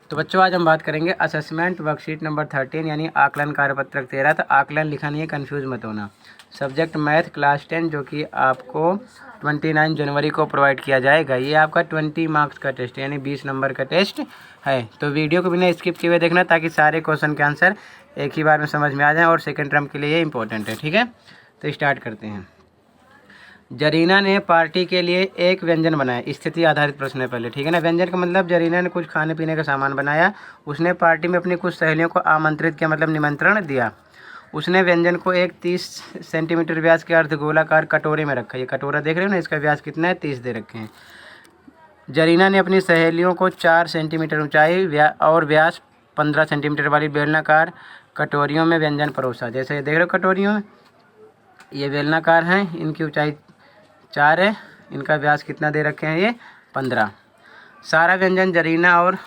तो बच्चों आज हम बात करेंगे असेसमेंट वर्कशीट नंबर 13 यानी आकलन कार्यपत्रक 13। तो आकलन लिखा नहीं है, कंफ्यूज मत होना। सब्जेक्ट मैथ क्लास 10 जो कि आपको 29 जनवरी को प्रोवाइड किया जाएगा। ये आपका 20 मार्क्स का टेस्ट यानी 20 नंबर का टेस्ट है। तो वीडियो को बिना स्किप किए हुए देखना ताकि सारे क्वेश्चन के आंसर एक ही बार में समझ में आ जाएँ और सेकेंड टर्म के लिए ये इंपॉर्टेंट है। ठीक है, तो स्टार्ट करते हैं। जरीना ने पार्टी के लिए एक व्यंजन बनाया। स्थिति आधारित प्रश्न है पहले, ठीक है ना। व्यंजन का मतलब जरीना ने कुछ खाने पीने का सामान बनाया। उसने पार्टी में अपनी कुछ सहेलियों को आमंत्रित किया, मतलब निमंत्रण दिया। उसने व्यंजन को एक 30 सेंटीमीटर व्यास के अर्धगोलाकार कटोरे में रखा। ये कटोरा देख रहे हो ना, इसका व्यास कितना है, 30 दे रखे हैं। जरीना ने अपनी सहेलियों को 4 सेंटीमीटर ऊंचाई और व्यास 15 सेंटीमीटर वाली बेलनाकार कटोरियों में व्यंजन परोसा। जैसे देख रहे हो कटोरियों में, ये बेलनाकार हैं, इनकी ऊंचाई 4 है, इनका व्यास कितना दे रखे हैं, ये 15। सारा व्यंजन जरीना और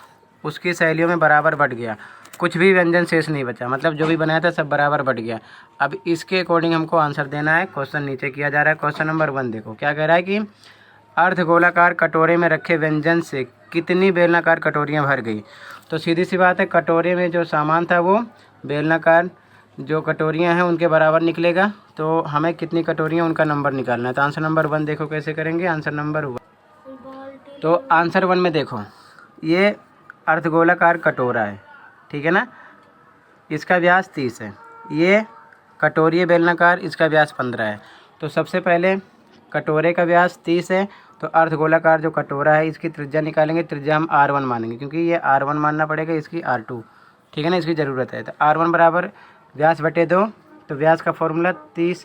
उसकी सहेलियों में बराबर बट गया। कुछ भी व्यंजन शेष नहीं बचा, मतलब जो भी बनाया था सब बराबर बट गया। अब इसके अकॉर्डिंग हमको आंसर देना है। क्वेश्चन नीचे किया जा रहा है। क्वेश्चन नंबर 1 देखो क्या कह रहा है कि अर्धगोलाकार कटोरे में रखे व्यंजन से कितनी बेलनाकार कटोरियाँ भर गई। तो सीधी सी बात है, कटोरे में जो सामान था वो बेलनाकार जो कटोरियाँ हैं उनके बराबर निकलेगा। तो हमें कितनी कटोरियाँ उनका नंबर निकालना है। तो आंसर नंबर 1 देखो कैसे करेंगे। आंसर नंबर 1, तो आंसर 1 में देखो ये अर्धगोलाकार कटोरा है, ठीक है ना, इसका व्यास 30 है। ये कटोरी बेलनाकार, इसका व्यास 15 है। तो सबसे पहले कटोरे का व्यास 30 है, तो अर्धगोलाकार जो कटोरा है इसकी त्रिज्या निकालेंगे। त्रिज्या हम R1 मानेंगे क्योंकि ये R1 मानना पड़ेगा, इसकी R2, ठीक है ना, इसकी ज़रूरत है। तो R1 बराबर व्यास बटे 2। तो व्यास का फॉर्मूला 30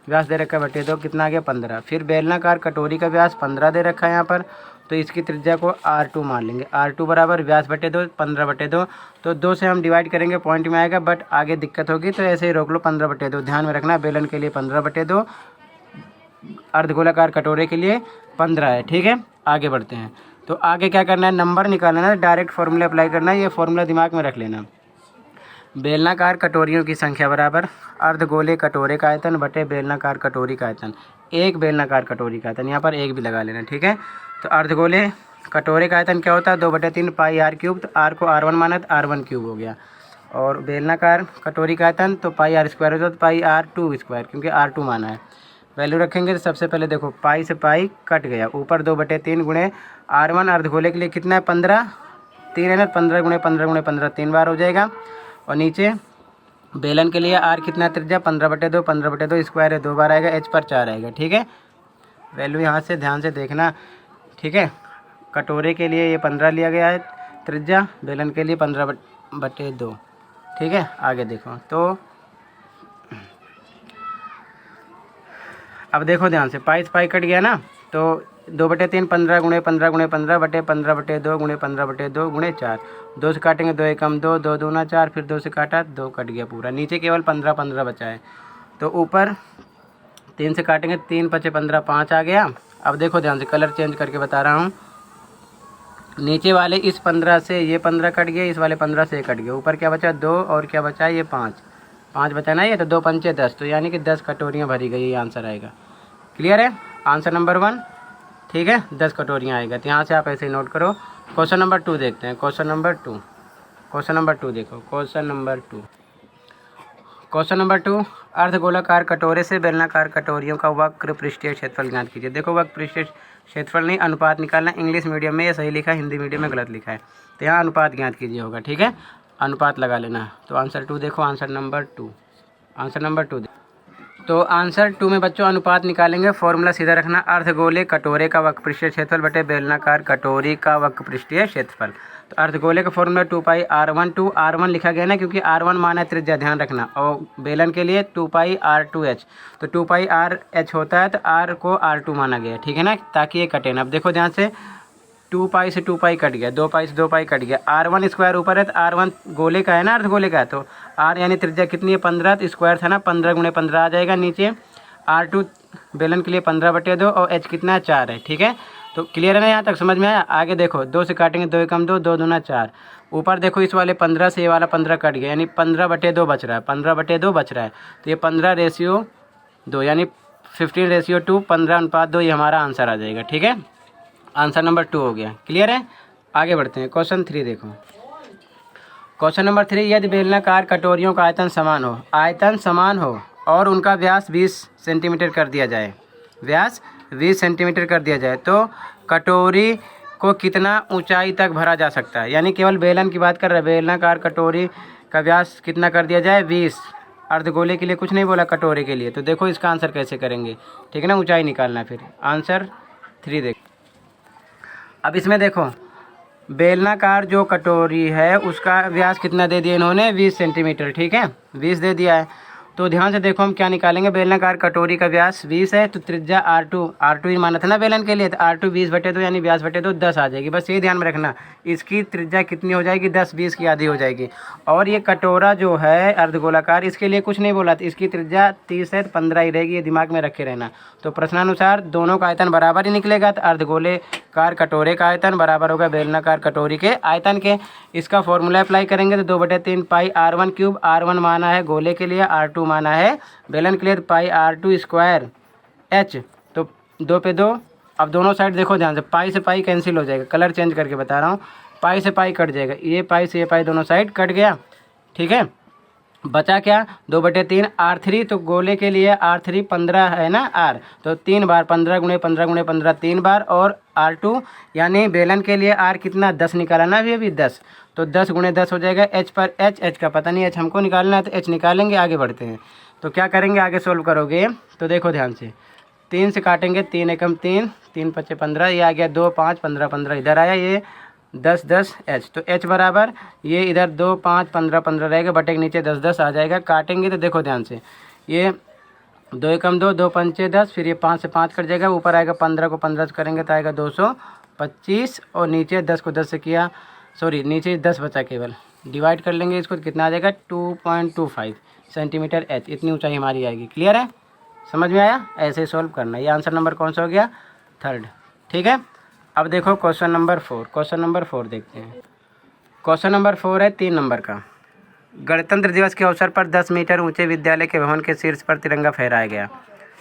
व्यास दे रखा है बटे 2, कितना आ गया 15। फिर बेलनाकार कटोरी का व्यास 15 दे रखा है यहाँ पर, तो इसकी त्रिज्या को R2 मान लेंगे। R2 बराबर व्यास बटे 2, 15 बटे 2। तो 2 से हम डिवाइड करेंगे, पॉइंट में आएगा, बट आगे दिक्कत होगी तो ऐसे ही रोक लो। 15 बटे 2 ध्यान में रखना, बेलन के लिए 15 बटे 2, अर्धगोलाकार कटोरे के लिए 15 है, ठीक है। आगे बढ़ते हैं। तो आगे क्या करना है, नंबर निकालना है, डायरेक्ट फॉर्मूला अप्लाई करना है। ये फॉर्मूला दिमाग में रख लेना। बेलनाकार कटोरियों की संख्या बराबर अर्धगोले कटोरे का आयतन बटे बेलनाकार कटोरी का आयतन। एक बेलनाकार कटोरी का आयतन, यहाँ पर एक भी लगा लेना, ठीक है। तो अर्धगोले कटोरे का आयतन क्या होता है, 2/3 पाई R क्यूब। तो R को R1 माना तो R1 क्यूब हो गया। और बेलनाकार कटोरी का आयतन तो पाई R स्क्वायर हो जाता, तो पाई R2 स्क्वायर, क्योंकि R2 माना है। वैल्यू रखेंगे तो सबसे पहले देखो पाई से पाई कट गया, ऊपर 2/3 गुणे R1 अर्धगोले के लिए कितना है 15, 3 है ना, 15 गुणे 15 गुणे 15 3 बार हो जाएगा। और नीचे बेलन के लिए R कितना त्रिज्या 15/2, 15/2 स्क्वायर है, 2 बार आएगा, H पर 4 आएगा, ठीक है। वैल्यू यहाँ से ध्यान से देखना, ठीक है। कटोरे के लिए ये 15 लिया गया है त्रिज्या, बेलन के लिए 15/2, ठीक है। आगे देखो, तो अब देखो ध्यान से, पाई से पाई कट गया ना, तो 2/3 15 गुणे 15 गुणे 15 बटे 15/2 गुणे 15/2 गुणे 4। 2 से काटेंगे 2 एकम 2, 2 दूना 4, फिर 2 से काटा 2 कट गया पूरा। नीचे केवल 15 15 बचा है। तो ऊपर 3 से काटेंगे 3 5 15 5 आ गया। अब देखो ध्यान से, कलर चेंज करके बता रहा हूँ। नीचे वाले इस 15 से ये 15 कट गया, इस वाले 15 से ये कट गया। ऊपर क्या बचा 2 और क्या बचा ये 5 बचा ना, ये तो 2 पंचे 10, तो यानी कि 10 कटोरियाँ भरी गई, ये आंसर आएगा। क्लियर है, आंसर नंबर 1, ठीक है, 10 कटोरियाँ आएगा। तो यहाँ से आप ऐसे ही नोट करो। क्वेश्चन नंबर 2 देखते हैं। क्वेश्चन नंबर 2 देखो। क्वेश्चन नंबर 2, अर्धगोलाकार कटोरे से बेलनाकार कटोरियों का वक्र पृष्ठीय क्षेत्रफल ज्ञात कीजिए। देखो वक्र पृष्ठीय क्षेत्रफल नहीं, अनुपात निकालना। इंग्लिश मीडियम में ये सही लिखा है, हिंदी मीडियम में गलत लिखा है। तो यहाँ अनुपात ज्ञात कीजिए होगा, ठीक है, अनुपात लगा लेना। तो आंसर 2 देखो, आंसर नंबर 2 तो आंसर 2 में बच्चों अनुपात निकालेंगे। फॉर्मूला सीधा रखना, अर्धगोले कटोरे का वक्र पृष्ठीय क्षेत्रफल बटे बेलनाकार कटोरी का वक्र पृष्ठीय क्षेत्रफल। तो अर्धगोले का फॉर्मूला 2 पाई R1 2, R1 लिखा गया ना क्योंकि R1 माना है त्रिज्या, ध्यान रखना। और बेलन के लिए 2 पाई R2H, तो 2 पाई RH होता है, तो R को R2 माना गया, ठीक है ना, ताकि ये कटे ना। अब देखो ध्यान से, 2 पाई से 2 पाई कट गया, 2 पाई से 2 पाई कट गया। R1 स्क्वायर ऊपर है, तो R1 गोले का है ना, अर्धगोले का है, तो R यानी त्रिज्या कितनी है 15, तो स्क्वायर था ना, 15 गुणे 15 आ जाएगा। नीचे R2 बेलन के लिए 15/2 और H कितना है 4 है, ठीक है। तो क्लियर है ना, यहाँ तक समझ में आया। आगे देखो, 2 से काटेंगे 2 एकम 2, 2 दूना 4। ऊपर देखो इस वाले 15 से ये वाला 15 कट गया, यानी 15/2 बच रहा है, 15/2 बच रहा है। तो ये 15:2 यानी 15:2, 15:2 ये हमारा आंसर आ जाएगा, ठीक है। आंसर नंबर 2 हो गया। क्लियर है, आगे बढ़ते हैं। क्वेश्चन 3 देखो। क्वेश्चन नंबर 3, यदि बेलनाकार कटोरियों का आयतन समान हो और उनका व्यास 20 सेंटीमीटर कर दिया जाए, व्यास 20 सेंटीमीटर कर दिया जाए तो कटोरी को कितना ऊंचाई तक भरा जा सकता है। यानी केवल बेलन की बात कर रहे हैं, बेलनाकार कटोरी का व्यास कितना कर दिया जाए 20, अर्धगोले के लिए कुछ नहीं बोला, कटोरे के लिए। तो देखो इसका आंसर कैसे करेंगे, ठीक है ना, ऊंचाई निकालना है। फिर आंसर 3 देख। अब इसमें देखो बेलनाकार जो कटोरी है उसका व्यास कितना दे दिया इन्होंने 20 सेंटीमीटर, ठीक है, 20 दे दिया है। तो ध्यान से देखो हम क्या निकालेंगे, बेलनाकार कटोरी का व्यास 20 है तो त्रिज्या R2 ही माना था ना बेलन के लिए, तो R2 20/2 यानी व्यास बटे 2 10 आ जाएगी। बस ये ध्यान में रखना, इसकी त्रिज्या कितनी हो जाएगी 10, 20 की आधी हो जाएगी। और ये कटोरा जो है अर्धगोलाकार, इसके लिए कुछ नहीं बोला था, इसकी त्रिज्या 30 है तो 15 ही रहेगी, ये दिमाग में रखे रहना। तो प्रश्नानुसार दोनों का आयतन बराबर ही निकलेगा, तो अर्धगोलेकार कटोरे का आयतन बराबर होगा बेलनाकार कटोरी के आयतन के। इसका फॉर्मूला अप्लाई करेंगे तो 2/3 पाई R1⁵, R1 माना है गोले के लिए, R2 माना है बेलन के लिए, तो पाई R2² H, तो 2 पे 2। अब दोनों साइड देखो ध्यान से, पाई से पाई कैंसिल हो जाएगा, कलर चेंज करके बता रहा हूँ, पाई से पाई कट जाएगा, ये पाई से ये पाई दोनों साइड कट गया, ठीक है। बचा क्या 2/3 R3, तो गोले के लिए R3 15 है ना R, तो 3 बार 15 × 15 × 15 3 बार, और R2 यानी बेलन के लिए R कितना 10 निकाला ना अभी 10, तो 10 × 10 हो जाएगा। H पर H का पता नहीं, H हमको निकालना है तो H निकालेंगे, आगे बढ़ते हैं। तो क्या करेंगे, आगे सोल्व करोगे तो देखो ध्यान से, 3 से काटेंगे, 3 एकम 3, 3 × 5 = 15, ये आ गया 2 5 15 15 इधर आया, ये 10 10 H, तो H बराबर ये इधर 2 5 15 15 रहेगा, बटे के नीचे 10 10 आ जाएगा। काटेंगे तो देखो ध्यान से, ये 2 एकम 2, 2 पंचे 10, फिर ये 5 से 5 कट जाएगा, ऊपर आएगा 15 को 15 से करेंगे तो आएगा 225, और नीचे 10 को 10 से किया, सॉरी नीचे 10 बचा केवल, डिवाइड कर लेंगे इसको तो कितना आ जाएगा 2.25 सेंटीमीटर H, इतनी ऊंचाई हमारी आएगी। क्लियर है, समझ में आया, ऐसे ही सॉल्व करना है। ये आंसर नंबर कौन सा हो गया, 3rd, ठीक है। अब देखो क्वेश्चन नंबर 4 देखते हैं। क्वेश्चन नंबर 4 है 3 नंबर का। गणतंत्र दिवस के अवसर पर 10 मीटर ऊंचे विद्यालय के भवन के शीर्ष पर तिरंगा फहराया गया।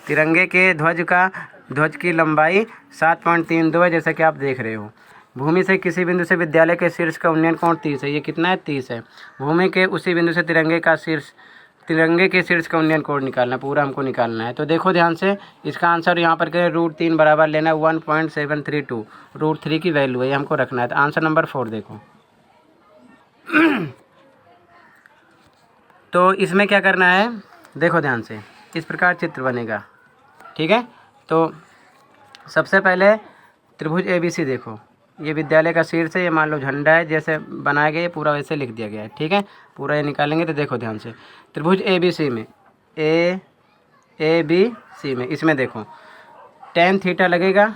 तिरंगे के ध्वज की लंबाई 7.32 है, जैसा कि आप देख रहे हो। भूमि से किसी बिंदु से विद्यालय के शीर्ष का उन्नयन कोण 30 है, ये कितना है 30 है। भूमि के उसी बिंदु से तिरंगे के शीर्ष का उन्नयन कोण निकालना, पूरा हमको निकालना है। तो देखो ध्यान से, इसका आंसर यहाँ पर करें √3 बराबर लेना है 1.732, √3 की वैल्यू है, ये हमको रखना है। तो आंसर नंबर 4 देखो। तो इसमें क्या करना है, देखो ध्यान से, इस प्रकार चित्र बनेगा, ठीक है। तो सबसे पहले त्रिभुज ABC देखो, ये विद्यालय का शीर्ष है, ये मान लो झंडा है, जैसे बनाया गया ये पूरा वैसे लिख दिया गया है, ठीक है। पूरा ये निकालेंगे तो देखो ध्यान से, त्रिभुज ABC में ABC में इसमें देखो tan थीटा लगेगा,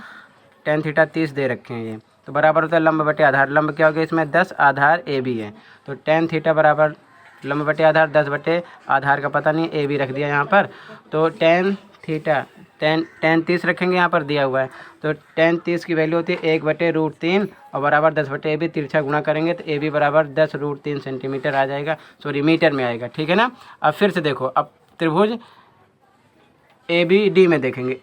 tan थीटा 30 दे रखे हैं ये, तो बराबर होता है लंब बटे आधार। लंब क्या हो गया इसमें 10, आधार AB है, तो tan थीटा बराबर लंब बटे आधार 10 बटे आधार का पता नहीं, AB रख दिया यहाँ पर। तो tan थीटा tan 30 रखेंगे, यहाँ पर दिया हुआ है, तो tan 30 की वैल्यू होती है 1/√3 और बराबर 10 बटे AB, तिरछा गुणा करेंगे तो AB बराबर 10√3 सेंटीमीटर आ जाएगा, सॉरी मीटर में आएगा, ठीक है ना। अब फिर से देखो, अब त्रिभुज ABD में देखेंगे,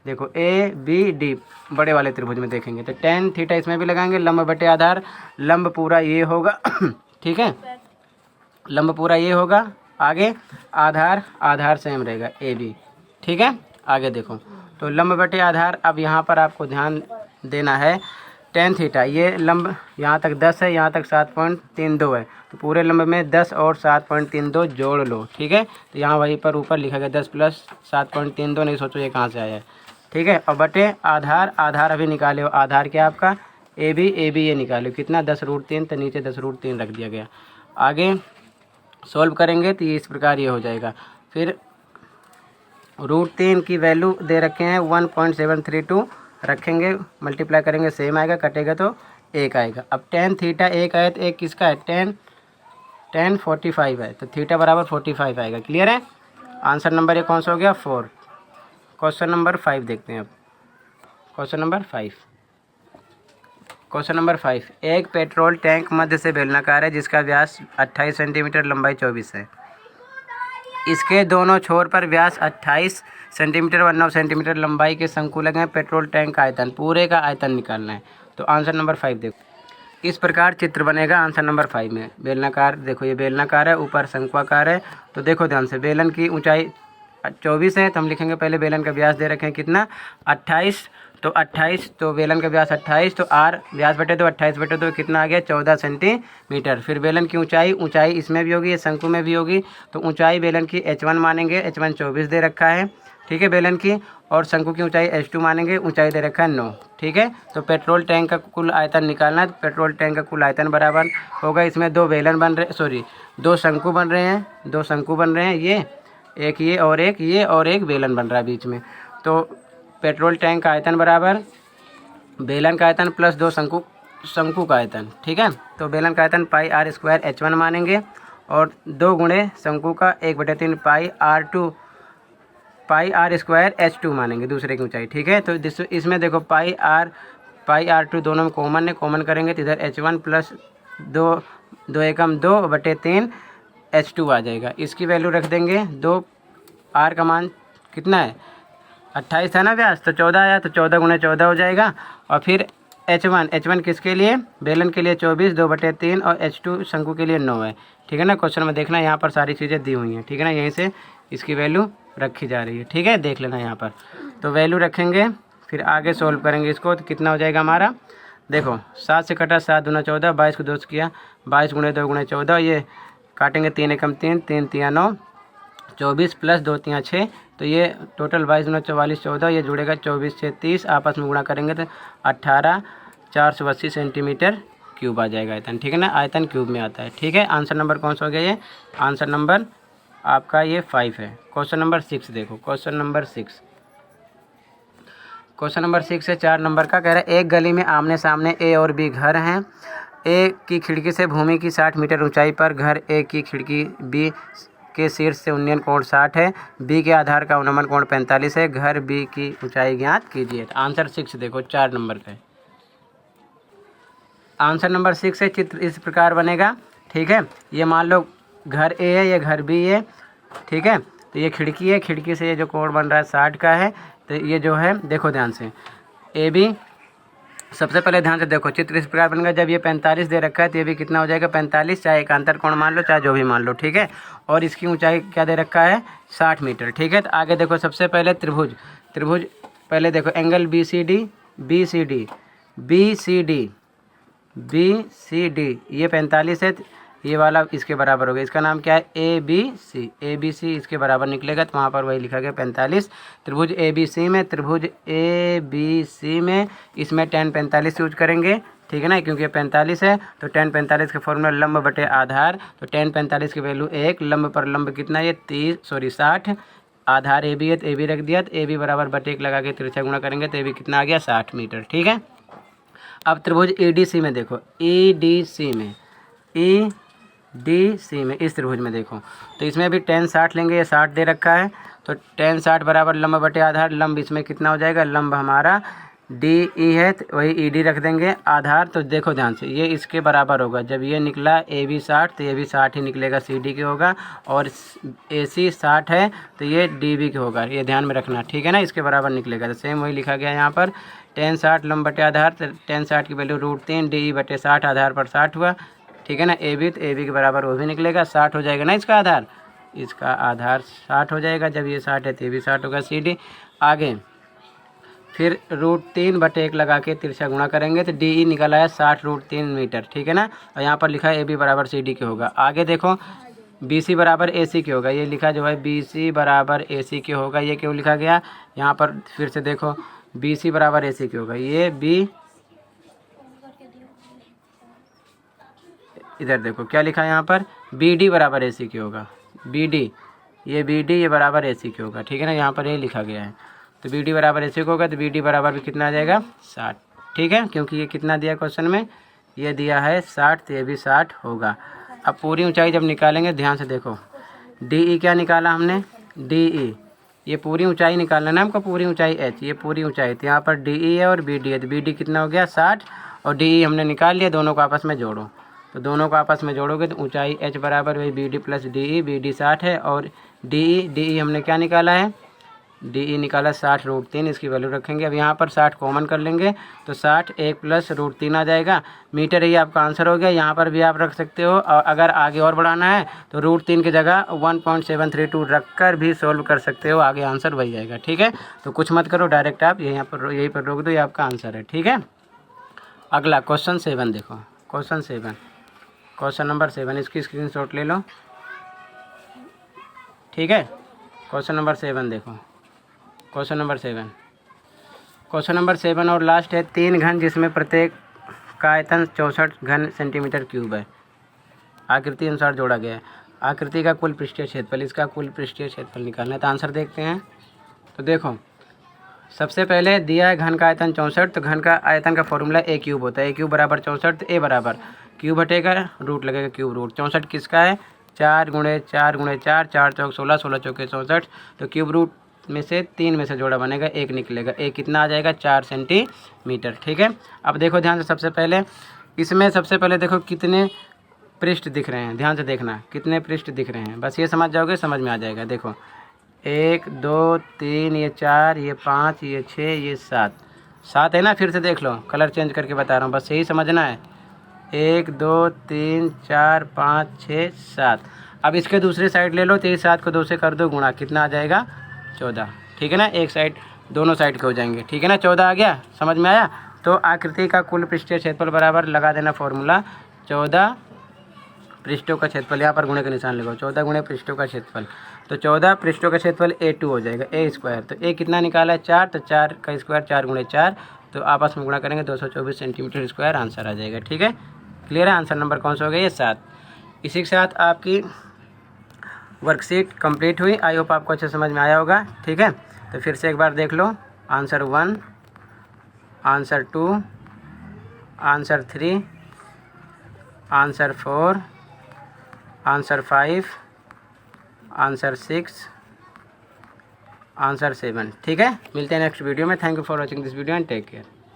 देखो ABD बड़े वाले त्रिभुज में देखेंगे तो tan थीटा इसमें भी लगाएंगे, लंब बटे आधार, लंब पूरा ये होगा ठीक है, लंब पूरा ये होगा, आगे आधार सेम रहेगा AB, ठीक है। आगे देखो, तो लंब बटे आधार, अब यहाँ पर आपको ध्यान देना है, tan थीटा ये लंब यहाँ तक 10 है, यहाँ तक 7.32 है, तो पूरे लंब में 10 और 7.32 जोड़ लो, ठीक है। तो यहाँ वहीं पर ऊपर लिखा गया 10 + 7.32, नहीं सोचो ये कहाँ से आया है, ठीक है। और बटे आधार अभी निकाले हो, आधार क्या आपका AB ये निकालो, कितना 10√3, तो नीचे 10√3 रख दिया गया। आगे सॉल्व करेंगे तो ये इस प्रकार ये हो जाएगा। फिर √3 की वैल्यू दे रखे हैं 1.732 रखेंगे, मल्टीप्लाई करेंगे सेम आएगा, कटेगा तो 1 आएगा। अब tan थीटा 1 आया तो 1 किसका है, tan 45 है, तो थीटा बराबर 45 आएगा। क्लियर है, आंसर नंबर ये कौन सा हो गया 4। क्वेश्चन नंबर 5 देखते हैं अब। क्वेश्चन नंबर 5, एक पेट्रोल टैंक मध्य से बेलनाकार है जिसका व्यास 28 सेंटीमीटर, लंबाई 24 है। इसके दोनों छोर पर व्यास 28 सेंटीमीटर व 9 सेंटीमीटर लंबाई के शंकु लगे हैं। पेट्रोल टैंक का आयतन, पूरे का आयतन निकालना है। तो आंसर नंबर 5 देखो। इस प्रकार चित्र बनेगा आंसर नंबर 5 में। बेलनाकार, देखो ये बेलनाकार है, ऊपर शंक्वाकार है। तो देखो ध्यान से, बेलन की ऊंचाई 24 है, तो हम लिखेंगे पहले बेलन का व्यास दे रखे हैं कितना 28, तो 28, तो बेलन का व्यास 28, तो आर व्यास बटे 2, 28 बटे 2 कितना आ गया 14 सेंटीमीटर। फिर बेलन की ऊंचाई इसमें भी होगी, ये शंकु में भी होगी, तो ऊंचाई बेलन की H1 मानेंगे, H1 24 दे रखा है, ठीक है बेलन की, और शंकु की ऊंचाई H2 मानेंगे, ऊंचाई दे रखा है 9, ठीक है। तो पेट्रोल टैंक का कुल आयतन निकालना है, तो पेट्रोल टैंक का कुल आयतन बराबर होगा, इसमें 2 बेलन बन रहे, सॉरी 2 शंकु बन रहे हैं, 2 शंकु बन रहे हैं, ये एक ये और एक बेलन बन रहा है बीच में। तो पेट्रोल टैंक का आयतन बराबर बेलन का आयतन प्लस 2 शंकु का आयतन, ठीक है। तो बेलन का आयतन पाई आर स्क्वायर H1 मानेंगे, और 2 गुणे शंकु का 1/3 पाई आर स्क्वायर H2 मानेंगे, दूसरे की ऊंचाई, ठीक है। तो इसमें देखो पाई आर 2 दोनों में कॉमन है, कॉमन करेंगे तो इधर H1 प्लस 2 एकम 2/3 H2 आ जाएगा। इसकी वैल्यू रख देंगे 2, आर का मान कितना है 28 था ना व्यास, तो 14 आया, तो 14 गुणे 14 हो जाएगा। और फिर H1 किसके लिए, बेलन के लिए 24, 2/3, और H2 शंकु के लिए 9 है, ठीक है ना। क्वेश्चन में देखना यहाँ पर सारी चीज़ें दी हुई हैं, ठीक है ना, यहीं से इसकी वैल्यू रखी जा रही है, ठीक है, देख लेना यहाँ पर। तो वैल्यू रखेंगे, फिर आगे सोल्व करेंगे इसको, तो कितना हो जाएगा हमारा, देखो 7 से कटा 7 दूना 14, 22 को 2 से किया 22 गुणे 2 गुणे 14, ये काटेंगे 3 एकम 3, 3 तिया 9, 24 प्लस 2 तिया 6, तो ये टोटल 22 गुना 44 14, ये जुड़ेगा 24 से 30, आपस में गुणा करेंगे तो 18 480 सेंटीमीटर क्यूब आ जाएगा आयतन, ठीक है ना, आयतन क्यूब में आता है, ठीक है। आंसर नंबर कौन सा हो गया, ये आंसर नंबर आपका ये 5 है। क्वेश्चन नंबर 6 देखो, क्वेश्चन नंबर 6 है 4 नंबर का, कह रहा है एक गली में आमने सामने ए और बी घर हैं। ए की खिड़की से भूमि की 60 मीटर ऊंचाई पर घर ए की खिड़की बी के शीर्ष से उन्नयन कोण 60 है, बी के आधार का उन्नमन कोण 45 है, घर बी की ऊंचाई ज्ञात कीजिए। आंसर 6 देखो 4 नंबर का है। आंसर नंबर 6 है, चित्र इस प्रकार बनेगा, ठीक है। ये मान लो घर ए है, ये घर बी है, ठीक है। तो ये खिड़की है, खिड़की से ये जो कोण बन रहा है 60 का है, तो ये जो है देखो ध्यान से ए बी, सबसे पहले ध्यान से देखो चित्र इस प्रकार बनेगा, जब ये 45 दे रखा है तो ये भी कितना हो जाएगा 45, चाहे एकांतर कोण मान लो चाहे जो भी मान लो, ठीक है। और इसकी ऊंचाई क्या दे रखा है 60 मीटर, ठीक है। तो आगे देखो सबसे पहले त्रिभुज पहले देखो एंगल बी सी डी ये 45 है, ये वाला इसके बराबर हो गया, इसका नाम क्या है ए बी सी इसके बराबर निकलेगा, तो वहाँ पर वही लिखा गया 45। त्रिभुज ए बी सी में इसमें tan 45 यूज करेंगे, ठीक है ना, क्योंकि ये 45 है, तो tan 45 का फॉर्मूला लंब बटे आधार, तो tan 45 की वैल्यू 1, लंब पर लंब कितना ये 60, आधार ए बी है तो ए बी रख दिया, तो ए बी बराबर बटे 1 लगा के तिरछा गुणा करेंगे तो ए बी कितना आ गया 60 मीटर, ठीक है। अब त्रिभुज ई डी सी में देखो, ई डी सी में इस त्रिभुज में देखो, तो इसमें भी tan 60 लेंगे, ये 60 दे रखा है, तो tan 60 बराबर लंब बटे आधार, लंब इसमें कितना हो जाएगा, लंब हमारा डी ई है तो वही ई डी रख देंगे, आधार तो देखो ध्यान से ये इसके बराबर होगा, जब ये निकला ए बी 60 तो ये भी 60 ही निकलेगा, सी डी के होगा, और ए सी 60 है तो ये डी बी के होगा, ये ध्यान में रखना, ठीक है ना, इसके बराबर निकलेगा। तो सेम वही लिखा गया यहाँ पर, tan 60 लंब बटे आधार, तो tan 60 की वैल्यू √3 डी ई बटे 60, आधार पर 60 हुआ, ठीक है ना। ए बी तो ए बी के बराबर वो भी निकलेगा, 60 हो जाएगा ना इसका आधार 60 हो जाएगा, जब ये 60 है तो ये भी 60 होगा, सी डी। आगे फिर √3 बटे 1 लगा के तिरछा गुणा करेंगे तो डी ई निकला है 60 √3 मीटर, ठीक है ना, और यहाँ पर लिखा है ए बी बराबर सी डी के होगा। आगे देखो बी सी बराबर ए सी के होगा, ये लिखा जो है बी सी बराबर ए सी के होगा, ये क्यों लिखा गया यहाँ पर, फिर से देखो बी सी बराबर ए सी के होगा, ये बी, इधर देखो क्या लिखा है यहाँ पर, बी डी बराबर ए सी के होगा, बी डी ये बराबर ए सी के होगा, ठीक है ना, यहाँ पर ये लिखा गया है, तो बी डी बराबर ए सी के होगा, तो बी डी बराबर भी कितना आ जाएगा 60, ठीक है, क्योंकि ये कितना दिया क्वेश्चन में, ये दिया है 60, तो ये भी 60 होगा। अब पूरी ऊंचाई जब निकालेंगे ध्यान से देखो, डी ई क्या निकाला हमने, डी ई ये पूरी ऊंचाई निकालना ना हमको, पूरी ऊंचाई एच, ये पूरी ऊंचाई, तो यहाँ पर डी ई है और बी डी है, तो बी डी कितना हो गया 60, और डी ई हमने निकाल लिया, दोनों को आपस में जोड़ो, तो दोनों को आपस में जोड़ोगे तो ऊंचाई एच बराबर वही B D plus D E, B D 60 है, और डी ई हमने क्या निकाला है DE निकाला 60√3, इसकी वैल्यू रखेंगे। अब यहाँ पर 60 कॉमन कर लेंगे तो 60 1 + √3 आ जाएगा। मीटर ये आपका आंसर हो गया। यहाँ पर भी आप रख सकते हो, और अगर आगे और बढ़ाना है तो √3 की जगह 1.732 रख कर भी सोल्व कर सकते हो, आगे आंसर वही आएगा। ठीक है, तो कुछ मत करो, डायरेक्ट आप यहीं पर रोक दो, ये आपका आंसर है। ठीक है, अगला क्वेश्चन 7 देखो। क्वेश्चन नंबर 7, इसकी स्क्रीनशॉट ले लो। ठीक है, क्वेश्चन नंबर 7 देखो। क्वेश्चन नंबर 7 और लास्ट है। 3 घन जिसमें प्रत्येक का आयतन 64 घन सेंटीमीटर क्यूब है, आकृति अनुसार जोड़ा गया है। आकृति का कुल पृष्ठीय क्षेत्रफल, इसका कुल पृष्ठीय क्षेत्रफल निकालना है। तो आंसर देखते हैं। तो देखो, सबसे पहले दिया है घन का आयतन 64, तो घन का आयतन का फॉर्मूला a क्यूब होता है। a क्यूब बराबर 64, तो a बराबर क्यूब हटेगा, रूट लगेगा, क्यूब रूट। 64 किसका है? 4 × 4 × 4, 4 चौक 16, 16 चौके 64। तो क्यूब रूट में से 3 में से जोड़ा बनेगा, 1 निकलेगा। a कितना आ जाएगा? 4 सेंटीमीटर। ठीक है, अब देखो ध्यान से, सबसे पहले देखो कितने पृष्ठ दिख रहे हैं। ध्यान से देखना कितने पृष्ठ दिख रहे हैं, बस ये समझ जाओगे, समझ में आ जाएगा। देखो 1 2 3, ये 4, ये 5, ये 6, ये 7 है ना। फिर से देख लो, कलर चेंज करके बता रहा हूँ, बस यही समझना है। 1 2 3 4 5 6 7। अब इसके दूसरी साइड ले लो, तो ये 7 को 2 से कर दो गुणा, कितना आ जाएगा? 14। ठीक है ना, एक साइड, दोनों साइड के हो जाएंगे। ठीक है ना, 14 आ गया, समझ में आया। तो आकृति का कुल पृष्ठीय क्षेत्रफल बराबर लगा देना फॉर्मूला, 14 पृष्ठों का क्षेत्रफल, यहाँ पर गुणे का निशान लगाओ, 14 गुणे पृष्ठों का क्षेत्रफल। तो 14 पृष्ठों का क्षेत्रफल A2 हो जाएगा, A²। तो A कितना निकाला है? 4, तो 4 का स्क्वायर 4 × 4, तो आपस में गुणा करेंगे 224 सेंटीमीटर स्क्वायर, आंसर आ जाएगा। ठीक है, क्लियर है। आंसर नंबर कौन सा हो गया? ये 7। इसी के साथ आपकी वर्कशीट कंप्लीट हुई। आई होप आपको अच्छे समझ में आया होगा। ठीक है, तो फिर से एक बार देख लो। Answer 1, answer 2, answer 3, answer 4, answer 5, answer 6, answer 7। ठीक है, मिलते हैं नेक्स्ट वीडियो में। Thank you for watching this video and take care.